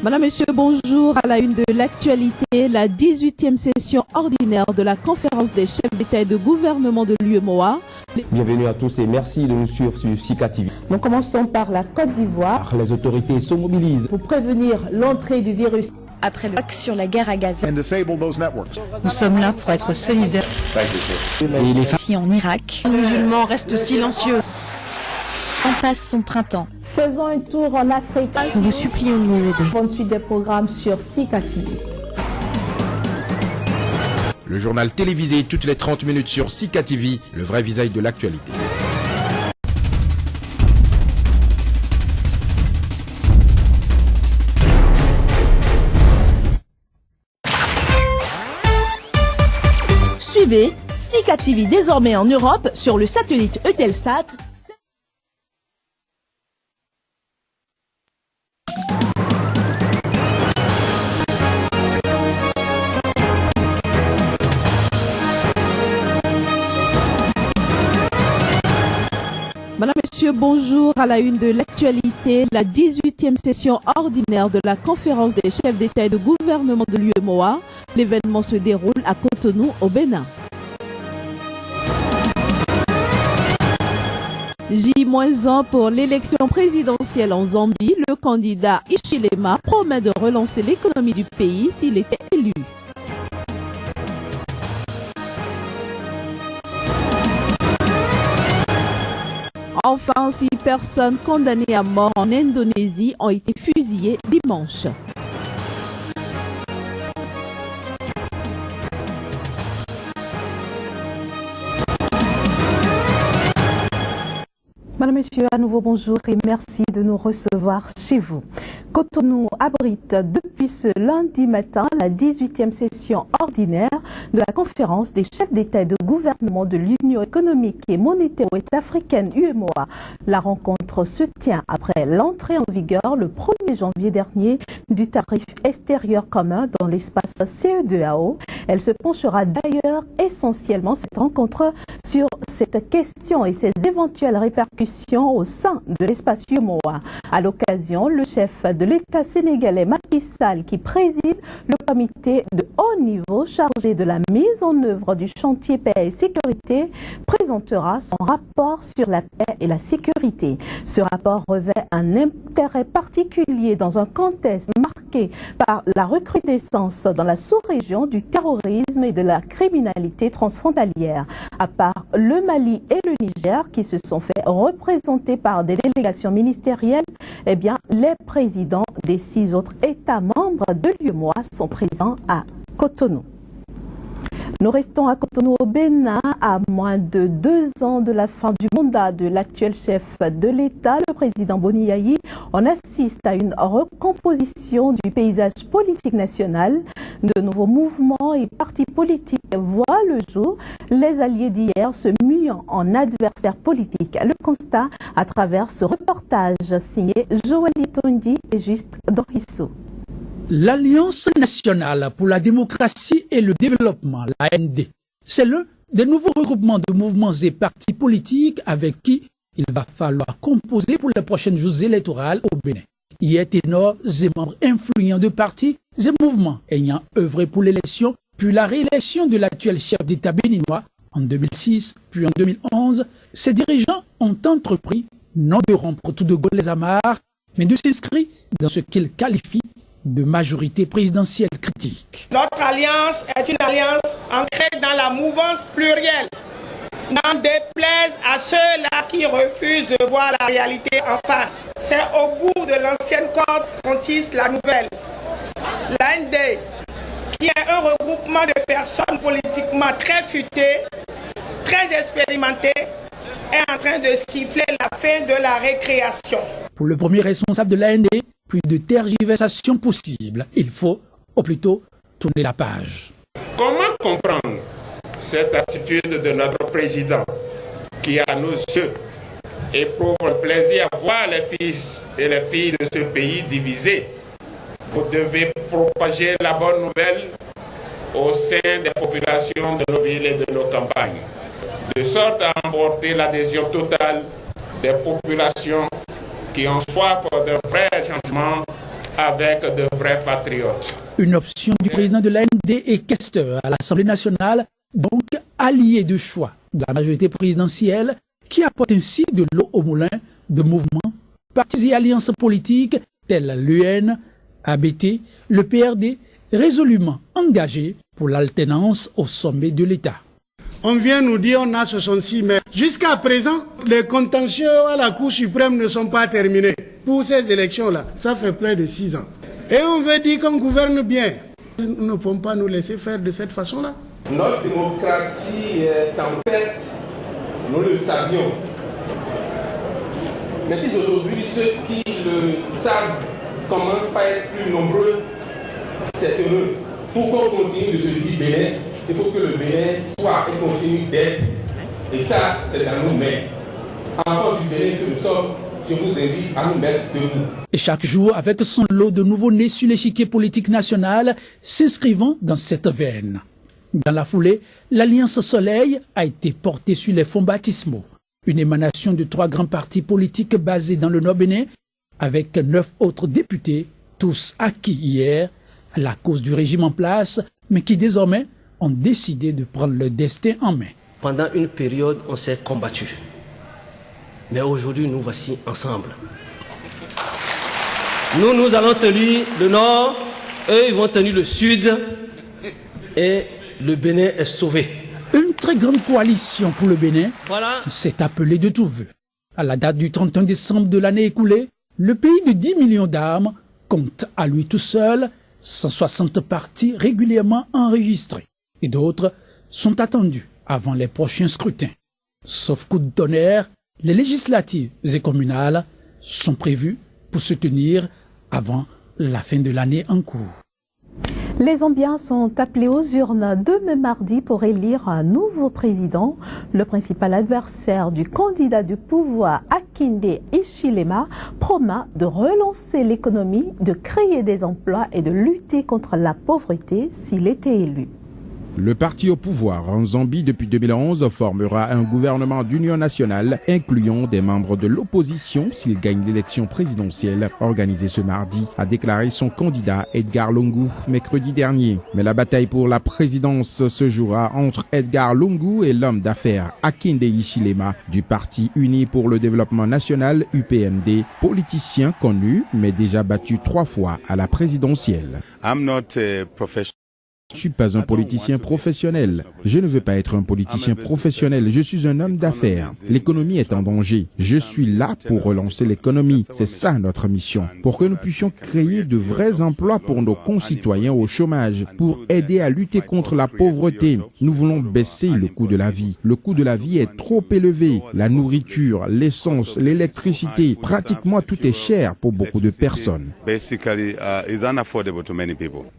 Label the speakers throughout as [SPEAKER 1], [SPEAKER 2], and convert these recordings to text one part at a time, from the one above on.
[SPEAKER 1] Madame, Monsieur, bonjour. À la une de l'actualité, la 18e session ordinaire de la conférence des chefs d'État et de gouvernement de l'UEMOA.
[SPEAKER 2] Bienvenue à tous et merci de nous suivre sur SICA TV.
[SPEAKER 3] Nous commençons par la Côte d'Ivoire.
[SPEAKER 2] Les autorités se mobilisent
[SPEAKER 3] pour prévenir l'entrée du virus.
[SPEAKER 4] Après le hack sur la guerre à Gaza,
[SPEAKER 5] nous sommes là pour être solidaires.
[SPEAKER 2] et les
[SPEAKER 4] si en Irak,
[SPEAKER 5] Les musulmans restent silencieux.
[SPEAKER 4] en passe son printemps.
[SPEAKER 3] Faisons un tour en Afrique.
[SPEAKER 4] Nous vous supplions de nous aider.
[SPEAKER 3] Bonne suite des programmes sur SICA TV.
[SPEAKER 6] Le journal télévisé toutes les 30 minutes sur SICA TV, le vrai visage de l'actualité.
[SPEAKER 7] Suivez SICA TV désormais en Europe sur le satellite Eutelsat.
[SPEAKER 1] Madame, Monsieur, bonjour. À la une de l'actualité, la 18e session ordinaire de la conférence des chefs d'État et de gouvernement de l'UEMOA. L'événement se déroule à Cotonou, au Bénin. J-1 pour l'élection présidentielle en Zambie. Le candidat Hichilema promet de relancer l'économie du pays s'il était élu. Enfin, 6 personnes condamnées à mort en Indonésie ont été fusillées dimanche.
[SPEAKER 3] Madame, Monsieur, à nouveau bonjour et merci de nous recevoir chez vous. Cotonou abrite depuis ce lundi matin la 18e session ordinaire de la conférence des chefs d'État et de gouvernement de l'Union économique et monétaire ouest-africaine UEMOA. La rencontre se tient après l'entrée en vigueur le 1er janvier dernier du tarif extérieur commun dans l'espace CE2AO. Elle se penchera d'ailleurs essentiellement cette rencontre sur cette question et ses éventuelles répercussions au sein de l'espace UEMOA. À l'occasion, le chef de l'État sénégalais Macky Sall, qui préside le comité de haut niveau chargé de la mise en œuvre du chantier paix et sécurité, présentera son rapport sur la paix et la sécurité. Ce rapport revêt un intérêt particulier dans un contexte marqué par la recrudescence dans la sous-région du terrorisme et de la criminalité transfrontalière. À part le Mali et le Niger qui se sont fait représenter par des délégations ministérielles, eh bien, les présidents des 6 autres États membres de l'UEMOA sont présents à Cotonou. Nous restons à Cotonou au Bénin à moins de 2 ans de la fin du mandat de l'actuel chef de l'État, le président Boni Yayi. On assiste à une recomposition du paysage politique national. De nouveaux mouvements et partis politiques voient le jour, les alliés d'hier se muant en adversaires politiques. Le constat à travers ce reportage signé Joël Tondi et Juste Dorisso.
[SPEAKER 8] L'Alliance nationale pour la démocratie et le développement, l'AND, c'est l'un des nouveaux regroupements de mouvements et partis politiques avec qui il va falloir composer pour les prochaines jours électorales au Bénin. Il y a ténors et membres influents de partis et mouvements ayant œuvré pour l'élection, puis la réélection de l'actuel chef d'État béninois en 2006, puis en 2011. Ces dirigeants ont entrepris non de rompre tout de go les amarres, mais de s'inscrire dans ce qu'ils qualifient de majorité présidentielle critique.
[SPEAKER 9] Notre alliance est une alliance ancrée dans la mouvance plurielle. N'en déplaise à ceux-là qui refusent de voir la réalité en face. C'est au bout de l'ancienne corde qu'on tisse la nouvelle. L'AND, qui est un regroupement de personnes politiquement très futées, très expérimentées, est en train de siffler la fin de la récréation.
[SPEAKER 8] Pour le premier responsable de l'AND, plus de tergiversation possible. Il faut, au plus tôt, tourner la page.
[SPEAKER 10] Comment comprendre cette attitude de notre président qui, à nos yeux, éprouve le plaisir à voir les fils et les filles de ce pays divisés? Vous devez propager la bonne nouvelle au sein des populations de nos villes et de nos campagnes, de sorte à emporter l'adhésion totale des populations qui ont soif d'un vrai changement avec de vrais patriotes.
[SPEAKER 8] Une option du président de l'AND et questeur à l'Assemblée nationale, donc allié de choix de la majorité présidentielle, qui apporte ainsi de l'eau au moulin de mouvements, partis et alliances politiques tels l'UN, ABT, le PRD, résolument engagés pour l'alternance au sommet de l'État.
[SPEAKER 11] On vient nous dire on a 66 maires. Jusqu'à présent, les contentieux à la Cour suprême ne sont pas terminés. Pour ces élections-là, ça fait près de 6 ans. Et on veut dire qu'on gouverne bien. Nous ne pouvons pas nous laisser faire de cette façon-là.
[SPEAKER 10] Notre démocratie est en perte, nous le savions. Mais si aujourd'hui ceux qui le savent commencent par être plus nombreux, c'est heureux. Pour qu'on continue de se dire Bénin, il faut que le Bénin soit et continue d'être. Et ça, c'est dans nos mains. Enfants du Bénin que nous sommes, je vous invite à nous mettre debout.
[SPEAKER 8] Et chaque jour, avec son lot de nouveaux-nés sur l'échiquier politique national, s'inscrivant dans cette veine. Dans la foulée, l'Alliance Soleil a été portée sur les fonds baptismaux, une émanation de 3 grands partis politiques basés dans le Nord-Bénin, avec 9 autres députés, tous acquis hier à la cause du régime en place, mais qui désormais ont décidé de prendre leur destin en main.
[SPEAKER 12] Pendant une période, on s'est combattu. Mais aujourd'hui, nous voici ensemble. Nous allons tenir le Nord, eux, ils vont tenir le Sud, et le Bénin est sauvé.
[SPEAKER 8] Une très grande coalition pour le Bénin s'est appelée de tout vœu. À la date du 31 décembre de l'année écoulée, le pays de 10 millions d'âmes compte à lui tout seul 160 partis régulièrement enregistrés. Et d'autres sont attendus avant les prochains scrutins. Sauf coup de tonnerre, les législatives et communales sont prévues pour se tenir avant la fin de l'année en cours.
[SPEAKER 3] Les Zambiens sont appelés aux urnes demain mardi pour élire un nouveau président. Le principal adversaire du candidat du pouvoir, Hakainde Hichilema, promet de relancer l'économie, de créer des emplois et de lutter contre la pauvreté s'il était élu.
[SPEAKER 6] Le parti au pouvoir en Zambie depuis 2011 formera un gouvernement d'union nationale incluant des membres de l'opposition s'il gagne l'élection présidentielle organisée ce mardi, a déclaré son candidat Edgar Lungu mercredi dernier. Mais la bataille pour la présidence se jouera entre Edgar Lungu et l'homme d'affaires Hakainde Hichilema du parti Uni pour le développement national UPND, politicien connu mais déjà battu 3 fois à la présidentielle. Je ne suis pas un politicien professionnel. Je ne veux pas être un politicien professionnel. Je suis un homme d'affaires. L'économie est en danger. Je suis là pour relancer l'économie. C'est ça notre mission. Pour que nous puissions créer de vrais emplois pour nos concitoyens au chômage, pour aider à lutter contre la pauvreté. Nous voulons baisser le coût de la vie. Le coût de la vie est trop élevé. La nourriture, l'essence, l'électricité, pratiquement tout est cher pour beaucoup de personnes.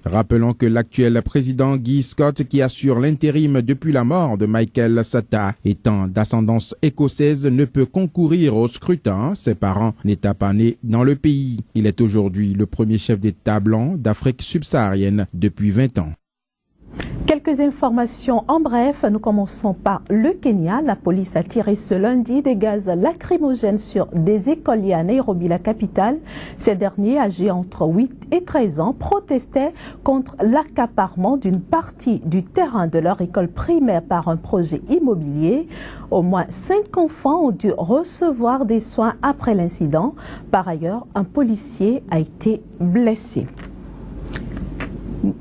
[SPEAKER 6] Rappelons que l'actuel président Guy Scott, qui assure l'intérim depuis la mort de Michael Sata, étant d'ascendance écossaise, ne peut concourir au scrutin, ses parents n'étant pas nés dans le pays. Il est aujourd'hui le premier chef d'État blanc d'Afrique subsaharienne depuis 20 ans.
[SPEAKER 3] Quelques informations en bref. Nous commençons par le Kenya. La police a tiré ce lundi des gaz lacrymogènes sur des écoliers à Nairobi, la capitale. Ces derniers, âgés entre 8 et 13 ans, protestaient contre l'accaparement d'une partie du terrain de leur école primaire par un projet immobilier. Au moins 5 enfants ont dû recevoir des soins après l'incident. Par ailleurs, un policier a été blessé.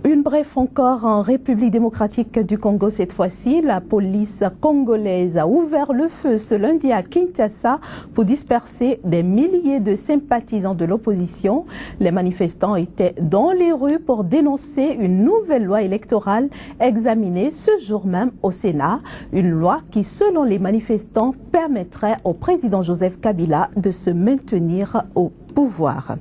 [SPEAKER 3] Une bref encore en République démocratique du Congo cette fois-ci. La police congolaise a ouvert le feu ce lundi à Kinshasa pour disperser des milliers de sympathisants de l'opposition. Les manifestants étaient dans les rues pour dénoncer une nouvelle loi électorale examinée ce jour même au Sénat. Une loi qui, selon les manifestants, permettrait au président Joseph Kabila de se maintenir au pouvoir.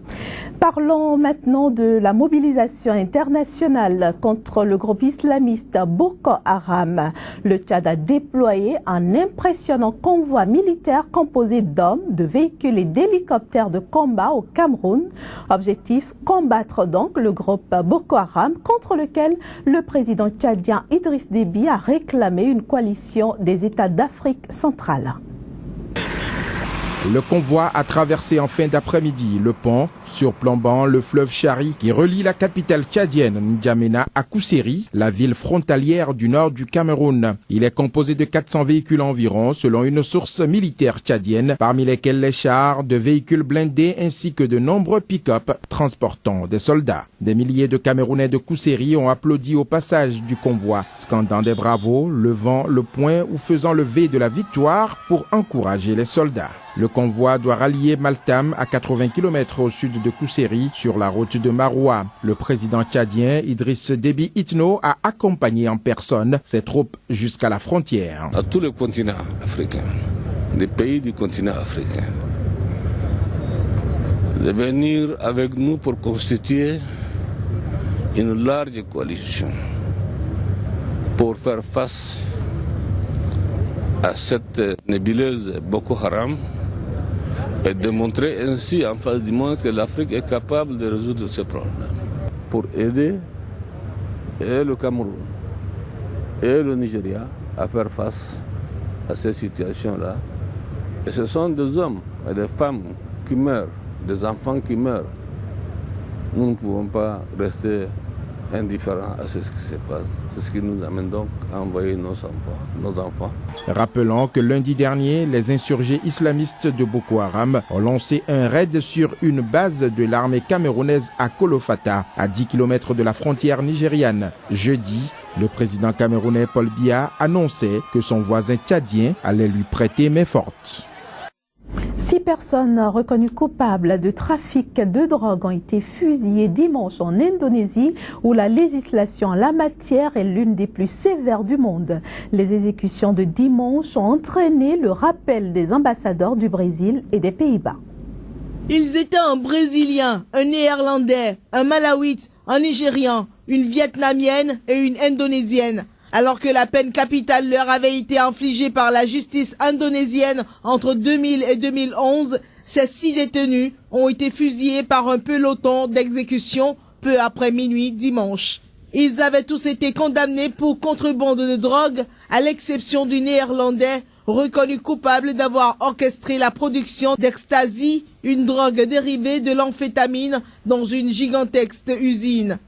[SPEAKER 3] Parlons maintenant de la mobilisation internationale contre le groupe islamiste Boko Haram. Le Tchad a déployé un impressionnant convoi militaire composé d'hommes, de véhicules et d'hélicoptères de combat au Cameroun. Objectif, combattre donc le groupe Boko Haram contre lequel le président tchadien Idriss Déby a réclamé une coalition des États d'Afrique centrale.
[SPEAKER 6] Le convoi a traversé en fin d'après-midi le pont surplombant le fleuve Chari qui relie la capitale tchadienne N'Djamena à Kousséri, la ville frontalière du nord du Cameroun. Il est composé de 400 véhicules environ selon une source militaire tchadienne, parmi lesquels les chars, de véhicules blindés ainsi que de nombreux pick-up transportant des soldats. Des milliers de Camerounais de Kousséri ont applaudi au passage du convoi, scandant des bravos, levant le poing ou faisant le V de la victoire pour encourager les soldats. Le convoi doit rallier Maltam à 80 km au sud de Kousséri sur la route de Maroua. Le président tchadien Idriss Déby Itno a accompagné en personne ses troupes jusqu'à la frontière.
[SPEAKER 13] À tout le continent africain, les pays du continent africain, de venir avec nous pour constituer une large coalition pour faire face à cette nébuleuse Boko Haram et démontrer ainsi en face du monde que l'Afrique est capable de résoudre ces problèmes. Pour aider et le Cameroun et le Nigeria à faire face à ces situations-là. Et ce sont des hommes et des femmes qui meurent, des enfants qui meurent. Nous ne pouvons pas rester indifférents à ce qui se passe. C'est ce qui nous amène donc à envoyer nos enfants.
[SPEAKER 6] Rappelons que lundi dernier, les insurgés islamistes de Boko Haram ont lancé un raid sur une base de l'armée camerounaise à Kolofata, à 10 km de la frontière nigériane. Jeudi, le président camerounais Paul Biya annonçait que son voisin tchadien allait lui prêter main forte.
[SPEAKER 3] 6 personnes reconnues coupables de trafic de drogue ont été fusillées dimanche en Indonésie, où la législation en la matière est l'une des plus sévères du monde. Les exécutions de dimanche ont entraîné le rappel des ambassadeurs du Brésil et des Pays-Bas.
[SPEAKER 14] Ils étaient un Brésilien, un Néerlandais, un Malawite, un Nigérian, une Vietnamienne et une Indonésienne. Alors que la peine capitale leur avait été infligée par la justice indonésienne entre 2000 et 2011, ces 6 détenus ont été fusillés par un peloton d'exécution peu après minuit dimanche. Ils avaient tous été condamnés pour contrebande de drogue, à l'exception du Néerlandais, reconnu coupable d'avoir orchestré la production d'ecstasy, une drogue dérivée de l'amphétamine, dans une gigantesque usine.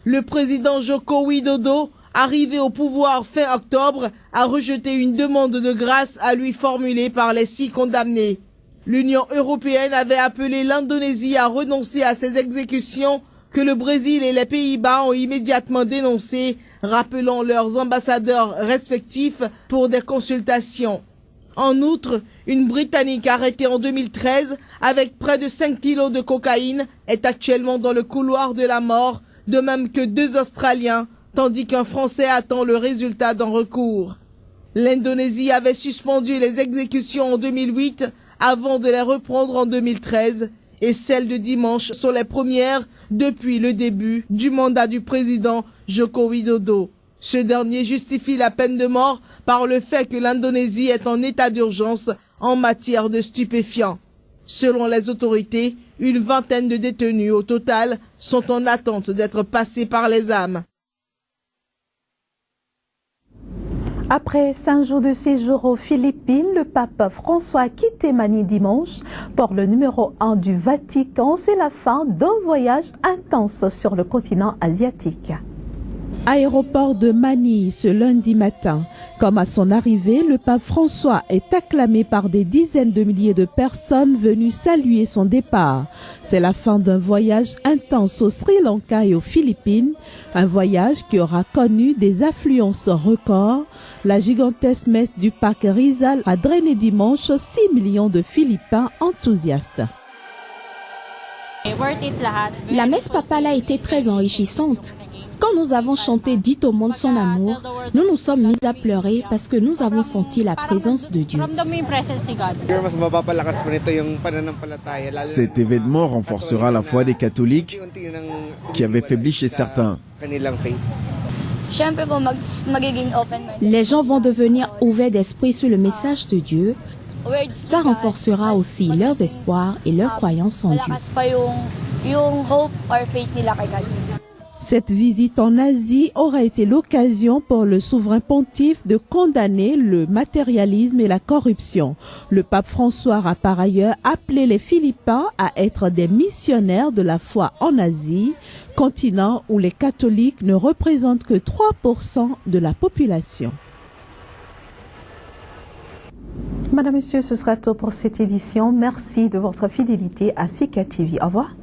[SPEAKER 14] Le président Joko Widodo, arrivé au pouvoir fin octobre, a rejeté une demande de grâce à lui formulée par les 6 condamnés. L'Union européenne avait appelé l'Indonésie à renoncer à ces exécutions que le Brésil et les Pays-Bas ont immédiatement dénoncées, rappelant leurs ambassadeurs respectifs pour des consultations. En outre, une Britannique arrêtée en 2013 avec près de 5 kilos de cocaïne est actuellement dans le couloir de la mort, de même que 2 Australiens, tandis qu'un Français attend le résultat d'un recours. L'Indonésie avait suspendu les exécutions en 2008 avant de les reprendre en 2013 et celles de dimanche sont les premières depuis le début du mandat du président Joko Widodo. Ce dernier justifie la peine de mort par le fait que l'Indonésie est en état d'urgence en matière de stupéfiants. Selon les autorités, une vingtaine de détenus au total sont en attente d'être passés par les âmes.
[SPEAKER 3] Après 5 jours de séjour aux Philippines, le pape François a quitté Manille dimanche. Pour le numéro 1 du Vatican, c'est la fin d'un voyage intense sur le continent asiatique.
[SPEAKER 1] Aéroport de Manille ce lundi matin. Comme à son arrivée, le pape François est acclamé par des dizaines de milliers de personnes venues saluer son départ. C'est la fin d'un voyage intense au Sri Lanka et aux Philippines, un voyage qui aura connu des affluences records. La gigantesque messe du parc Rizal a drainé dimanche 6 millions de Philippins enthousiastes.
[SPEAKER 15] La messe papale a été très enrichissante. Quand nous avons chanté « Dites au monde son amour », nous nous sommes mis à pleurer parce que nous avons senti la présence de Dieu.
[SPEAKER 16] Cet événement renforcera la foi des catholiques qui avaient faibli chez certains.
[SPEAKER 15] Les gens vont devenir ouverts d'esprit sur le message de Dieu. Ça renforcera aussi leurs espoirs et leur croyance en Dieu.
[SPEAKER 1] Cette visite en Asie aura été l'occasion pour le souverain pontife de condamner le matérialisme et la corruption. Le pape François a par ailleurs appelé les Philippins à être des missionnaires de la foi en Asie, continent où les catholiques ne représentent que 3% de la population.
[SPEAKER 3] Madame, Monsieur, ce sera tout pour cette édition. Merci de votre fidélité à Sika TV. Au revoir.